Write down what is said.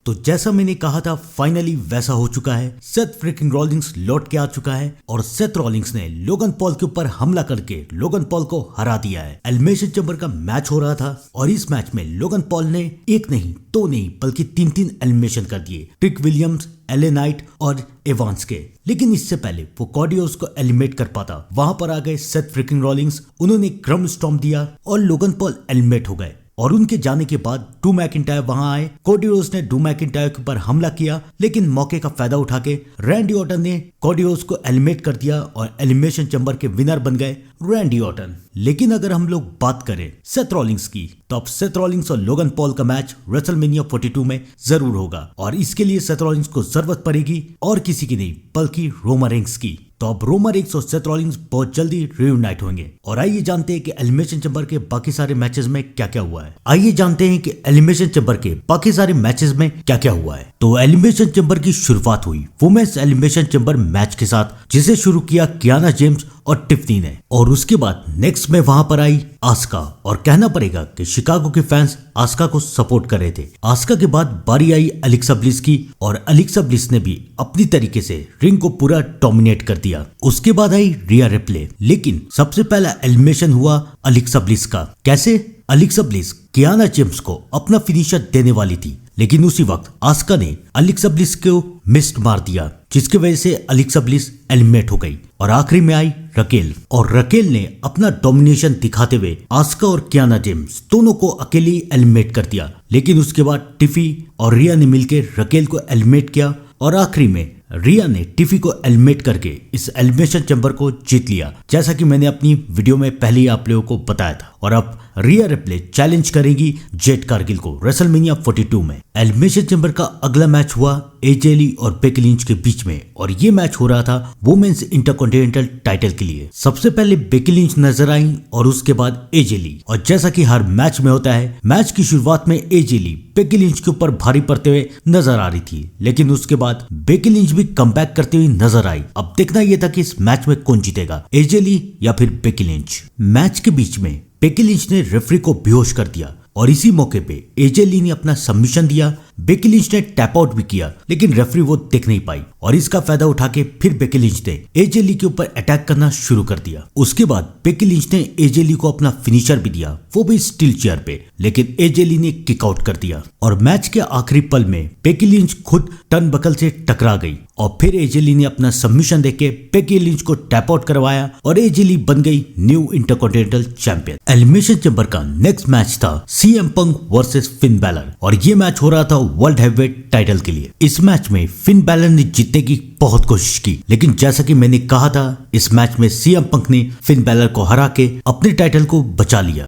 तो जैसा मैंने कहा था फाइनली वैसा हो चुका है। सेथ फ्रिकिंग रॉलिंग्स लौट के आ चुका है और सेथ रॉलिंग्स ने लोगन पॉल के ऊपर हमला करके लोगन पॉल को हरा दिया है। एलिमिनेशन चैम्बर का मैच हो रहा था और इस मैच में लोगन पॉल ने एक नहीं दो नहीं बल्कि तीन एलिमिनेशन कर दिए, ट्रिक विलियम्स, एले नाइट और एवांस के। लेकिन इससे पहले वो कॉडी रोड्स को एलिमिनेट कर पाता, वहां पर आ गए सेथ फ्रिकिंग रॉलिंग्स, उन्होंने क्रम स्टॉम्प दिया और लोगन पॉल एलिमिनेट हो गए। और उनके जाने के बाद ड्रू मैकिंटायर वहां आए। कॉडी रोड्स ने ड्रू मैकिंटायर के ऊपर हमला किया, लेकिन मौके का फायदा उठा के रैंडी ऑर्टन ने कॉडी रोड्स को एलिमिनेट कर दिया और एलिमिनेशन चैम्बर के विनर बन गए रैंडी ऑर्टन। लेकिन अगर हम लोग बात करें सेथ रॉलिंग्स की, तो अब सेथ रॉलिंग्स और लोगन पॉल का मैच रेसलमेनिया 42 में जरूर होगा और इसके लिए सेथ रॉलिंग्स को जरूरत पड़ेगी और किसी की नहीं बल्कि रोमन रेंस की। तो अब रोमन रेंस और सेथ रॉलिंग्स बहुत जल्दी रियूनाइट होंगे। और आइए जानते हैं कि एलिमिनेशन चैम्बर के बाकी सारे मैचेस में क्या क्या हुआ है। आइए जानते हैं कि एलिमिनेशन चैम्बर के बाकी सारे मैचेस में क्या क्या हुआ है। तो एलिमिनेशन चैम्बर की शुरुआत हुई वुमेन्स एलिमिनेशन चैम्बर मैच के साथ, जिसे शुरू किया कियाना जेम्स और टिफनी ने। और उसके बाद नेक्स्ट में वहां पर आई आस्का, और कहना पड़ेगा कि शिकागो के फैंस आस्का को सपोर्ट कर रहे थे। आस्का के बाद बारी आई अलेक्सा ब्लिस की और अलेक्सा ब्लिस ने भी अपनी तरीके से रिंग को पूरा डोमिनेट कर दिया। उसके बाद आई रिया रिप्ले, लेकिन सबसे पहला एलिमिनेशन हुआ अलेक्सा ब्लिस का। कैसे? अलेक्सा ब्लिस कियाना जेम्स को अपना फिनिशर देने वाली थी, लेकिन उसी वक्त आस्का ने अलेक्सा ब्लिस को मिस्ड मार दिया, जिसकी वजह से अलेक्सा ब्लिस एलिमिनेट हो गई। और आखिरी में आई रकेल, और रकेल ने अपना डोमिनेशन दिखाते हुए आस्का और कियाना जेम्स दोनों को अकेले एलिमिनेट कर दिया। लेकिन उसके बाद टिफी और रिया ने मिलकर रकेल को एलिमिनेट किया और आखिरी में रिया ने टिफी को एलिमिनेट करके इस एलिमिनेशन चैम्बर को जीत लिया, जैसा कि मैंने अपनी वीडियो में पहले ही आप लोगों को बताया था। और अब रिया रिप्ले चैलेंज करेगी जेड कारगिल को रेसलमेनिया 42 में। एलिमिनेशन चैम्बर का अगला मैच हुआ एजे ली और बेकी लिंच के बीच में, और ये मैच हो रहा था वुमेन्स इंटरकॉन्टिनेंटल टाइटल के लिए। सबसे पहले बेकी लिंच नजर आई और उसके बाद एजे ली। और जैसा कि हर मैच में होता है, मैच की शुरुआत में एजे ली बेकी लिंच के ऊपर भारी पड़ते हुए नजर आ रही थी, लेकिन उसके बाद बेकी लिंच भी कमबैक करती हुई नजर आई। अब देखना यह था कि इस मैच में कौन जीतेगा, एजे ली या फिर बेकी लिंच। मैच के बीच में बेकी लिंच ने रेफरी को बेहोश कर दिया और इसी मौके पे एजे ली ने अपना सबमिशन दिया। बेकी लिंच ने टैप आउट भी किया, लेकिन रेफरी वो देख नहीं पाई और इसका फायदा उठा के फिर बेकी लिंच ने एजे ली के ऊपर अटैक करना शुरू कर दिया। उसके बाद बेकी लिंच ने एजे ली को अपना फिनिशर भी दिया, वो भी स्टील चेयर पे, लेकिन एजे ली ने किक आउट कर दिया। और मैच के आखिरी पल में बेकी लिंच खुद टर्नबकल से टकरा गई और फिर एजे ली ने अपना सबमिशन देके बेकी लिंच को टैप आउट करवाया और एजे ली बन गई new intercontinental champion. Elimination chamber का नेक्स्ट मैच था CM Punk versus Finn Balor, और ये मैच हो रहा था वर्ल्ड हैवीवेट टाइटल के लिए। इस मैच में फिन बैलर ने जीतने की बहुत कोशिश की, लेकिन जैसा कि मैंने कहा था, इस मैच में सीएम पंक ने फिन बैलर को हरा के अपने टाइटल को बचा लिया।